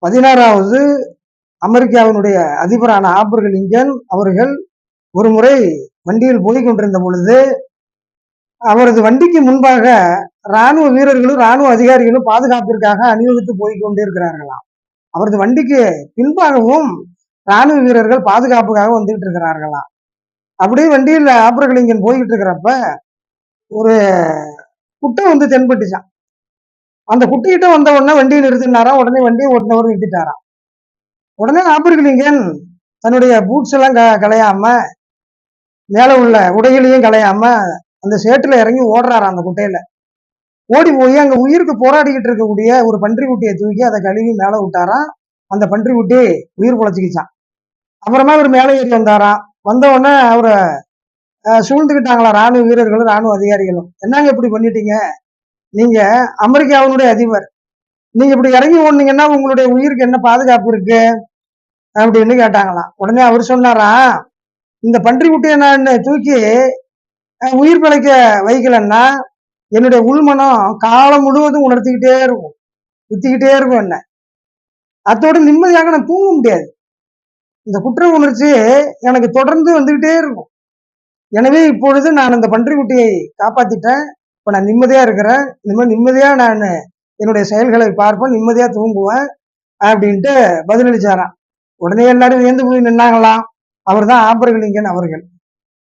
16வது அமெரிக்காவினுடைய அதிபரான Abraham Lincoln அவர்கள் ஒரு முறை வண்டியில் போய் கொண்டிருந்த பொழுது அவரது வண்டிக்கு முன்பாக ராணுவ வீரர்களும் ராணுவ அதிகாரிகளும் பாதுகாப்பிற்காக அணிவகுத்து போய் கொண்டிருக்கிறார்களாம். அவரது வண்டிக்கு பின்பாகவும் ராணுவ வீரர்கள் பாதுகாப்புக்காக வந்துகிட்டு இருக்கிறார்களாம். அப்படியே வண்டியில் ஆப்ரஹாம் லிங்கன் போய்கிட்டு இருக்கிறப்ப ஒரு குட்டை வந்து தென்பட்டுச்சான். அந்த குட்டிகிட்ட வந்த உடனே வண்டியை நிறுத்தினாராம். உடனே வண்டியை ஓட்டுனவர் நிறுத்திட்டாராம். உடனே ஆப்ரஹாம் லிங்கன் தன்னுடைய பூட்ஸ் எல்லாம் களையாம, மேல உள்ள உடைகளையும் களையாம அந்த சேட்டுல இறங்கி ஓடுறாராம். அந்த குட்டையில ஓடி போய் அங்க உயிருக்கு போராடிக்கிட்டு இருக்கக்கூடிய ஒரு பன்றி குட்டியை தூக்கி அதை கழுவி மேல விட்டாராம். அந்த பன்றி குட்டி உயிர் பொழைச்சிக்கிச்சான். அப்புறமா அவர் மேலே ஏறி வந்தாராம். வந்த உடனே அவரை சூழ்ந்துக்கிட்டாங்களா ராணுவ வீரர்களும் ராணுவ அதிகாரிகளும். என்னங்க இப்படி பண்ணிட்டீங்க, நீங்க அமெரிக்காவினுடைய அதிபர், நீங்க இப்படி இறங்கி ஓடுனீங்கன்னா உங்களுடைய உயிருக்கு என்ன பாதுகாப்பு இருக்கு அப்படின்னு கேட்டாங்களாம். உடனே அவர் சொன்னாராம், இந்த பன்றி குட்டியை நான் தூக்கி உயிர் பிழைக்க வைக்கலன்னா என்னுடைய உள்மனம் காலம் முழுவதும் உணர்த்திக்கிட்டே இருக்கும், குத்திக்கிட்டே இருக்கும். என்ன அதோட நிம்மதியாக நான் தூங்க முடியாது. இந்த குற்ற உணர்ச்சி எனக்கு தொடர்ந்து வந்துகிட்டே இருக்கும். எனவே இப்பொழுது நான் அந்த பன்றி குட்டியை காப்பாத்திட்டேன். இப்ப நான் நிம்மதியா இருக்கிறேன். இனிமேல் நிம்மதியா நான் என்னுடைய செயல்களை பார்ப்பேன், நிம்மதியா தூங்குவேன் அப்படின்ட்டு பதிலளிச்சாராம். உடனே எல்லாரும் வியந்து போய் நின்னாங்களாம். அவர் தான் ஆப்ரஹாம் லிங்கன் அவர்கள்.